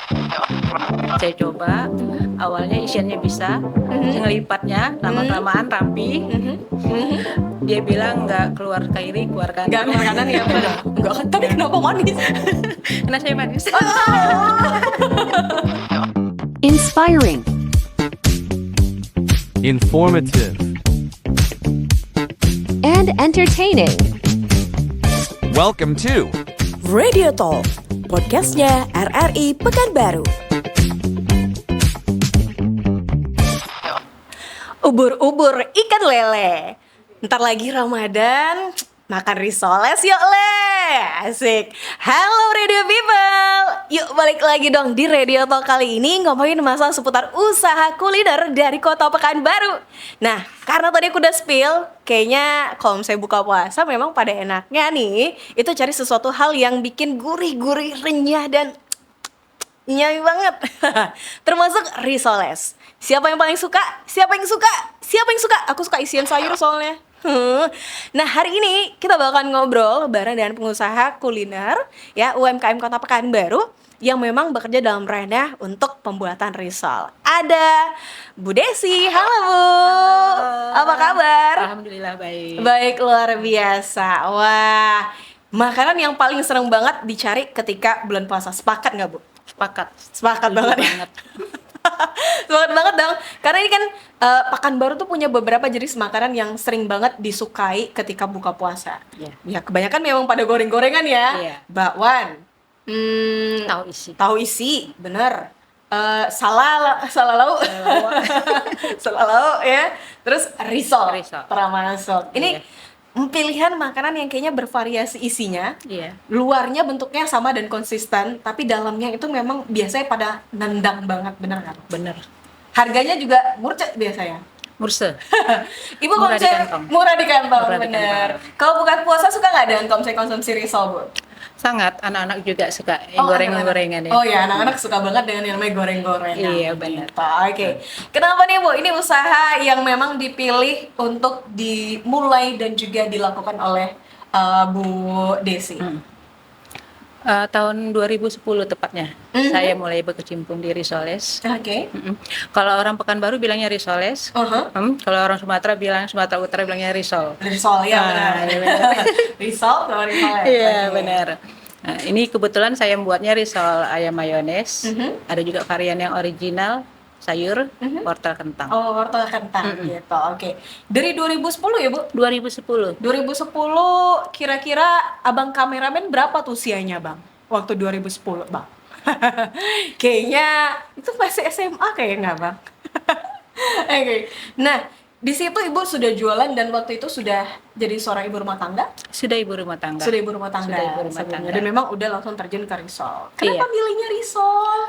Saya coba, awalnya isiannya bisa, ngelipatnya lama-kelamaan rapi. Dia bilang nggak keluar kiri, keluar kanan. Nggak keluar kanan ya, bener. Nggak kan, tapi kenapa manis? Karena saya manis. Inspiring. Informative. And entertaining. Welcome to Radio Talk, podcastnya RRI Pekanbaru. Ubur-ubur ikan lele. Ntar lagi Ramadan, makan risoles yuk le. Asik. Halo Radio People. Yuk balik lagi dong di Radio Talk kali ini ngomongin masalah seputar usaha kuliner dari kota Pekanbaru. Nah, karena tadi aku udah spill, kayaknya kalau misalnya buka puasa memang pada enaknya nih itu cari sesuatu hal yang bikin gurih-gurih, renyah dan nyami banget. Termasuk risoles. Siapa yang paling suka? Siapa yang suka? Siapa yang suka? Aku suka isian sayur soalnya. Nah, hari ini kita bakalan ngobrol bareng dengan pengusaha kuliner ya UMKM Kota Pekanbaru yang memang bekerja dalam ranah untuk pembuatan risol. Ada Bu Desi. Halo Bu. Apa kabar? Alhamdulillah baik. Baik, luar biasa. Wah, makanan yang paling seneng banget dicari ketika bulan puasa. Sepakat nggak Bu? Sepakat. Sepakat Setuju banget. banget. Semangat banget dong. Karena ini kan Pekanbaru tuh punya beberapa jenis makanan yang sering banget disukai ketika buka puasa. Iya. Ya kebanyakan memang pada goreng-gorengan ya. Iya. Bakwan. Tahu isi. Tahu isi, bener. Salalau. Salalau ya. Terus risol. Risol. Termasuk. Ini pilihan makanan yang kayaknya bervariasi isinya. Iya. Luarnya bentuknya sama dan konsisten, tapi dalamnya itu memang biasanya pada nendang banget, bener kan? Bener. Harganya juga murah biasanya. Murse. Ibu Murah di konsep kantong. murah di kantong, Murah di bener. kantong. Kalau bukan puasa suka nggak dengan konsumsi risol, Bu? Sangat, anak-anak juga suka yang goreng-gorengan ya. Oh ya, anak-anak suka banget dengan yang namanya goreng-gorengan. Iya, benar. Gitu. Oke. Kenapa nih Bu? Ini usaha yang memang dipilih untuk dimulai dan juga dilakukan oleh Bu Desi. Tahun 2010 tepatnya, saya mulai berkecimpung di risoles. Oke. Kalau orang Pekanbaru bilangnya risoles. Kalau orang Sumatera Utara bilangnya risol. Risol ya, benar. Iya, benar. Risol sama risol ya. Iya, Oke. benar. Nah, ini kebetulan saya membuatnya risol ayam mayones. Ada juga varian yang original, sayur, wortel kentang. Oh, wortel kentang gitu. Oke. Dari 2010 ya, Bu? 2010. 2010 kira-kira Abang kameramen berapa tuh usianya, Bang? Waktu 2010, Bang. Kayaknya itu masih SMA kayaknya, Bang. Oke. Nah, di situ Ibu sudah jualan dan waktu itu sudah jadi seorang ibu rumah tangga? Sudah ibu rumah tangga. Sudah ibu rumah tangga. Sudah ibu rumah sebelumnya. tangga. Dan memang udah langsung terjun ke risol. Kenapa Iya. milihnya risol?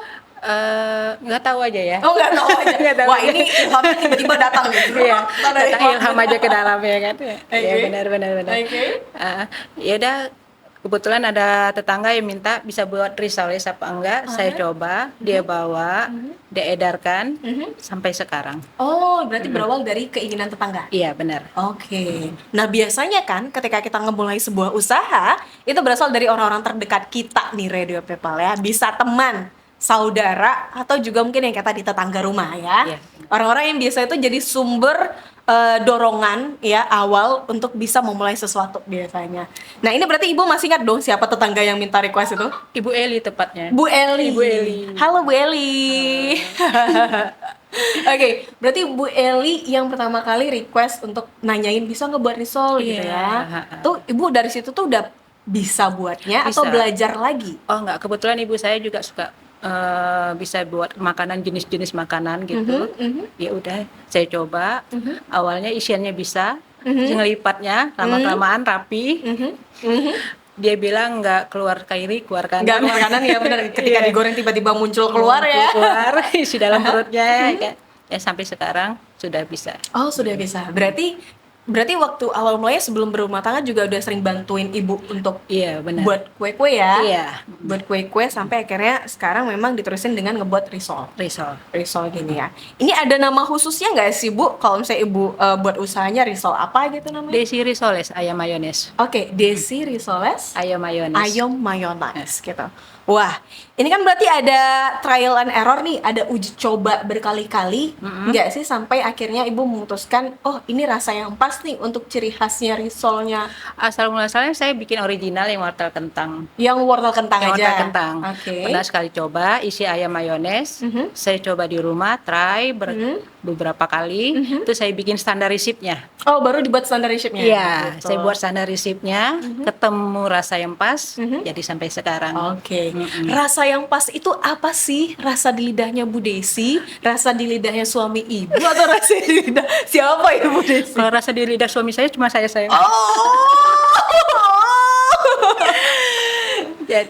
Nggak tahu aja ya. Oh, nggak tahu aja. Nggak tahu Wah, aja. ini ilhamnya tiba-tiba datang nih. Iya, Dari datang ilham aja ke dalam ya kan. Iya, Oke. benar. Oke. Ya udah, kebetulan ada tetangga yang minta bisa buat risoles apa enggak. Saya coba, dia bawa, dia edarkan sampai sekarang. Oh, berarti berawal dari keinginan tetangga. Iya, benar. Oke. Nah, biasanya kan ketika kita ngemulai sebuah usaha, itu berasal dari orang-orang terdekat kita nih Radio People ya. Bisa teman, saudara, atau juga mungkin yang kayak tadi tetangga rumah ya. Iya. Orang-orang yang biasa itu jadi sumber dorongan ya awal untuk bisa memulai sesuatu biasanya. Nah, ini berarti Ibu masih ingat dong siapa tetangga yang minta request itu? Ibu Eli tepatnya. Bu Eli. Ibu Eli. Halo Bu Eli. Oke, berarti Bu Eli yang pertama kali request untuk nanyain bisa nggak buat risol gitu Iya. ya. Tuh Ibu dari situ tuh udah bisa buatnya atau Bisa. belajar lagi? Oh enggak, kebetulan ibu saya juga suka bisa buat makanan, jenis-jenis makanan gitu. Ya udah, saya coba. Awalnya isiannya bisa, ngelipatnya lama-kelamaan rapi. Dia bilang nggak keluar kiri, keluar kanan. Nggak keluar kanan ya benar. Ketika Iya. digoreng tiba-tiba muncul keluar ya. Keluar isi dalam perutnya. Ya sampai sekarang sudah bisa. Oh, sudah bisa. Berarti waktu awal mulanya sebelum berumah tangga juga udah sering bantuin ibu untuk Iya, benar. buat kue-kue ya. Iya. Buat kue-kue sampai akhirnya sekarang memang diterusin dengan ngebuat risol. Risol. Risol gini ya. Ini ada nama khususnya nggak sih Bu? Kalau misalnya ibu buat usahanya risol apa gitu namanya? Desi risoles ayam mayones. Oke, Desi Risoles Ayam mayones. Ayam Mayones gitu. Wah, ini kan berarti ada trial and error nih, ada uji coba berkali-kali, nggak sih sampai akhirnya ibu memutuskan, oh ini rasa yang pas nih untuk ciri khasnya risolnya Asal muasalnya saya bikin original yang wortel kentang. yang wortel kentang Yang aja. wortel kentang. Oke. Pernah sekali coba isi ayam mayones. Saya coba di rumah, try beberapa kali. Terus saya bikin standar resepnya. Oh, baru dibuat standar resepnya. Iya, Gitu. saya buat standar resepnya, ketemu rasa yang pas, jadi sampai sekarang. Oke. Rasa yang pas itu apa sih? Rasa di lidahnya Bu Desi, rasa di lidahnya suami ibu, atau rasa di lidah siapa ya Bu Desi? Kalau rasa di lidah suami saya cuma saya sayang. Ya,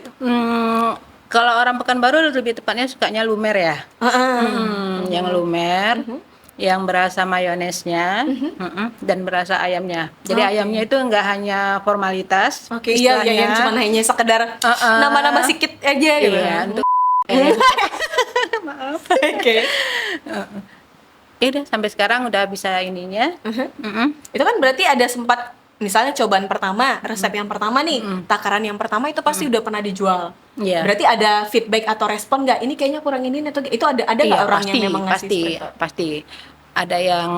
kalau orang Pekanbaru lebih tepatnya sukanya lumer ya. Yang lumer, yang berasa mayonesnya, dan berasa ayamnya. Jadi ayamnya itu enggak hanya formalitas. Oke, iya, iya, yang cuma hanya sekedar nama-nama sedikit aja gitu. Iya, untuk maaf. Oke. Ya udah sampai sekarang udah bisa ininya. Itu kan berarti ada sempat misalnya cobaan pertama, resep yang pertama nih, takaran yang pertama itu pasti udah pernah dijual. Iya. Berarti ada feedback atau respon nggak? Ini kayaknya kurang ini atau itu ada nggak Iya, orang pasti, yang memang ngasih pasti, seperti itu? pasti. Ada yang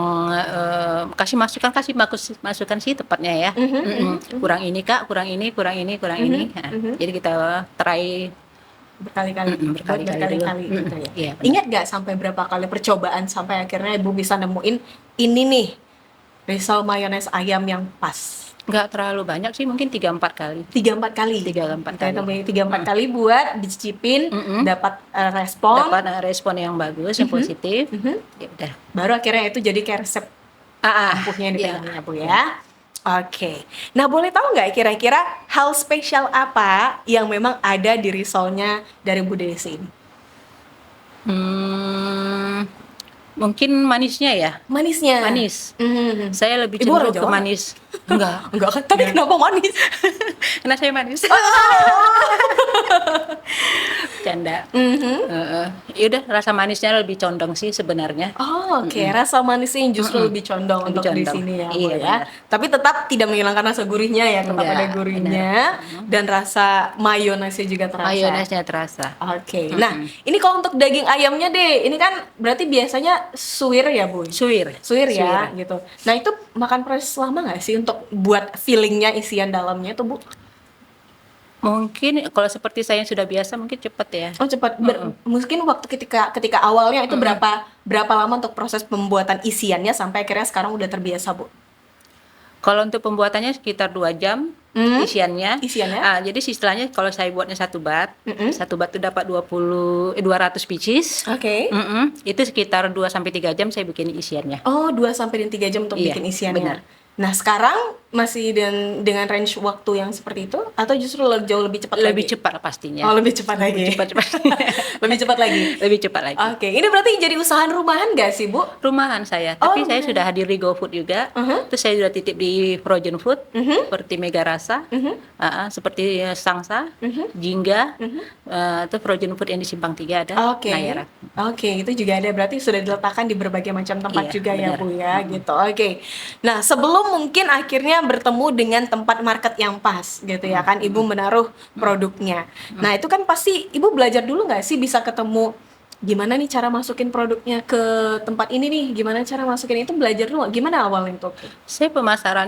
kasih masukan sih tepatnya ya. Kurang ini Kak, kurang ini. Nah, jadi kita try Berkali-kali, berkali-kali dulu. gitu ya. Iya, benar. Ingat nggak sampai berapa kali percobaan sampai akhirnya ibu bisa nemuin ini nih risol mayones ayam yang pas? Nggak terlalu banyak sih, mungkin 3-4 kali. 3-4 kali. 3-4 Kita kali. temuin 3-4 kali buat dicicipin, dapat respon, Dapat respon yang bagus, yang positif. Ya udah. baru akhirnya itu jadi kayak resep ampuhnya yang iya. dipegangin ya Bu ya. Oke. Nah, boleh tahu nggak kira-kira hal spesial apa yang memang ada di risolnya dari Bu Desi ini? Mungkin manisnya ya. Manisnya. Manis. Mhm. Saya lebih Ibu orang cenderung ke Jawa? manis. Enggak. Enggak kan? Tadi kenapa manis? Karena saya manis. Canda. Ya udah, rasa manisnya lebih condong sih sebenarnya. Oh, oke. Rasa manisnya yang justru lebih condong Lebih untuk di condong. sini ya, Bu Iya, ya. benar. Tapi tetap tidak menghilangkan rasa gurihnya ya, tetap Enggak, ada gurihnya dan rasa mayonesnya juga terasa. Mayonesnya terasa. Oke. Nah, ini kalau untuk daging ayamnya deh, ini kan berarti biasanya suwir ya, Bu? Suwir. Suwir ya, gitu. Nah, itu makan proses lama nggak sih untuk buat fillingnya, isian dalamnya tuh, Bu? Mungkin kalau seperti saya yang sudah biasa mungkin cepat ya. Oh, cepat. Mungkin waktu ketika awalnya itu berapa lama untuk proses pembuatan isiannya sampai akhirnya sekarang udah terbiasa, Bu? Kalau untuk pembuatannya sekitar 2 jam isiannya. Isiannya? Jadi istilahnya kalau saya buatnya satu bat itu dapat 200 pieces. Oke. Itu sekitar 2 sampai 3 jam saya bikin isiannya. Oh, 2 sampai 3 jam untuk Iya, bikin isiannya. benar. Nah, sekarang masih dengan range waktu yang seperti itu atau justru jauh lebih cepat Lebih lagi? cepat pastinya. Oh, lebih cepat lagi. Cepat. Lebih cepat lagi. Lebih cepat lagi. Oke, ini berarti jadi usaha rumahan nggak sih, Bu? Rumahan saya, tapi saya sudah hadir di GoFood juga. Terus saya sudah titip di frozen food seperti Mega Rasa, seperti Sangsa, Jingga, itu frozen food yang di Simpang 3 ada. Oke. Nayara. Oke, itu juga ada berarti sudah diletakkan di berbagai macam tempat Iya, juga ya, benar. Bu ya, gitu. Oke. Nah, sebelum mungkin akhirnya bertemu dengan tempat market yang pas gitu ya kan, Ibu menaruh produknya. Nah, itu kan pasti Ibu belajar dulu nggak sih bisa ketemu gimana nih cara masukin produknya ke tempat ini nih, gimana cara masukin itu, belajar dulu nggak? Gimana awalnya itu? Saya pemasaran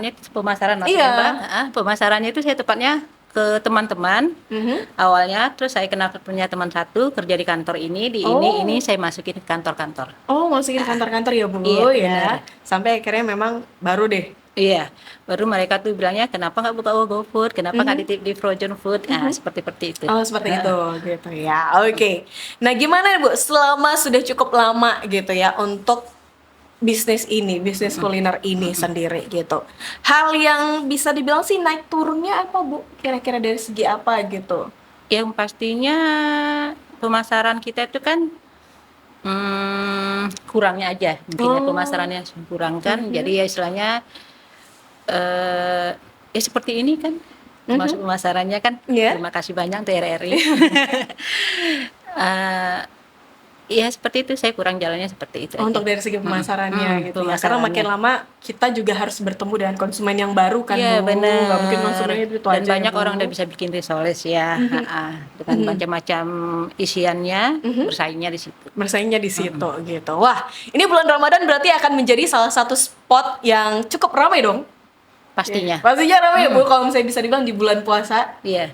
maksudnya Iya. Bang. Pemasarannya itu saya tepatnya ke teman-teman awalnya, terus saya kenal punya teman satu kerja di kantor ini ini saya masukin ke kantor-kantor. Oh, masukin kantor-kantor ya, Bu Iya, ya. benar. Sampai akhirnya memang baru deh. Iya, baru mereka tuh bilangnya kenapa nggak buka GoFood, kenapa nggak dititip di frozen food, seperti itu. Oh, seperti itu gitu ya. Oke. Nah, gimana Bu selama sudah cukup lama gitu ya untuk bisnis ini, bisnis kuliner ini sendiri gitu. Hal yang bisa dibilang sih naik turunnya apa, Bu? Kira-kira dari segi apa gitu? Yang pastinya pemasaran kita itu kan kurangnya aja, mungkin ya pemasarannya kurang kan, jadi ya istilahnya ya seperti ini kan, masuk pemasarannya kan. Iya. Terima kasih banyak TRRI. Iya seperti itu, saya kurang jalannya seperti itu. Oh, aja. untuk dari segi pemasarannya gitu ya. Karena pemasarannya. makin lama kita juga harus bertemu dengan konsumen yang baru kan, Iya Bu. benar. Nggak mungkin konsumennya itu Dan aja ya, banyak Bu. orang udah bisa bikin risoles ya, dengan macam-macam isiannya, bersaingnya di situ. Bersaingnya di situ gitu. Wah, ini bulan Ramadan berarti akan menjadi salah satu spot yang cukup ramai dong. Pastinya. Pastinya ramai ya, Bu, kalau misalnya bisa dibilang di bulan puasa. Iya.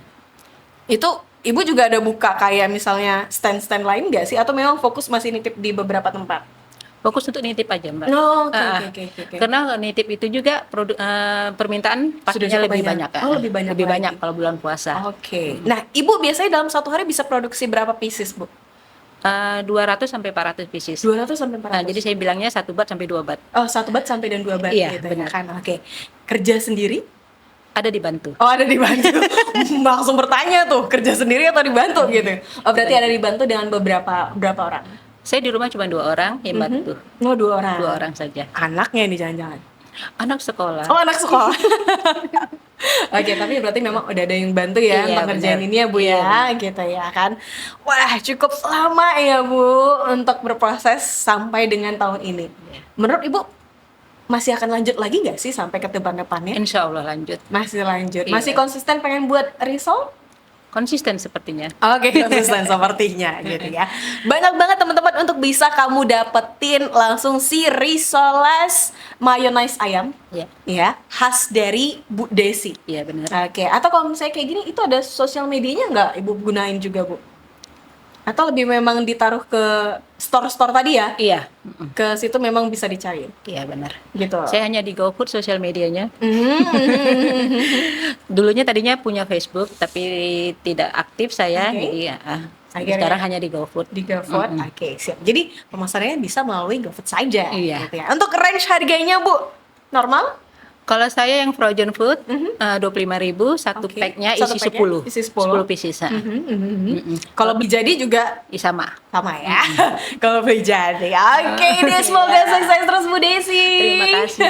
Itu Ibu juga ada buka kayak misalnya stand-stand lain nggak sih? Atau memang fokus masih nitip di beberapa tempat? Fokus untuk nitip aja Mbak. Oh, oke, Ah, oke. Karena nitip itu juga permintaan pastinya cukup lebih banyak. banyak. Oh, lebih banyak Lebih lagi. banyak kalau bulan puasa. Oke. Nah, Ibu biasanya dalam satu hari bisa produksi berapa pieces, Bu? 200 sampai 400 pieces. 200 sampai 400. Nah, jadi saya bilangnya 1 bat sampai 2 bat. Oh, 1 bat sampai dan 2 bat Iya, gitu benar. ya kan. Oke. Kerja sendiri? Ada dibantu. Oh, ada dibantu. Langsung bertanya tuh, kerja sendiri atau dibantu gitu. Oh, berarti ada dibantu dengan berapa orang? Saya di rumah cuma 2 orang yang bantu. Oh, 2 orang. 2 orang saja. Anaknya ini jangan-jangan. Anak sekolah. Oh, anak sekolah. Oke, tapi berarti memang udah ada yang bantu ya Iya, pengerjaan benar. ini ya, Bu ya, gitu ya kan. Wah, cukup lama ya, Bu, untuk berproses sampai dengan tahun ini. Menurut Ibu masih akan lanjut lagi nggak sih sampai ke depan-depannya? Insya Allah lanjut. Masih lanjut. Iya. Masih konsisten pengen buat risol? Konsisten sepertinya. Oke, konsisten sepertinya gitu ya. Banyak banget teman-teman untuk bisa kamu dapetin langsung si risoles mayonnaise ayam Iya. ya, khas dari Bu Desi. Iya benar. Oke, atau kalau misalnya kayak gini itu ada sosial medianya nggak Ibu gunain juga, Bu? Atau lebih memang ditaruh ke store-store tadi ya? Iya. Ke situ memang bisa dicari Iya benar. gitu. Saya hanya di GoFood sosial medianya. Mhm. Dulunya tadinya punya Facebook tapi tidak aktif saya. Oke. Jadi Akhirnya- sekarang hanya di GoFood. Di GoFood, oke siap. Jadi pemasarannya bisa melalui GoFood saja. Iya. Gitu ya. Untuk range harganya, Bu, normal? Kalau saya yang frozen food 25.000, satu Oke. packnya Satu isi packnya 10. isi 10. 10 pieces. Kalau beli jadi juga Iya, sama. sama ya. Kalau beli jadi. Oke, deh semoga sukses terus Bu Desi. Terima kasih.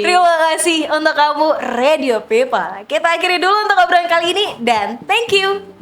Terima kasih untuk kamu Radio People. Kita akhiri dulu untuk obrolan kali ini dan thank you.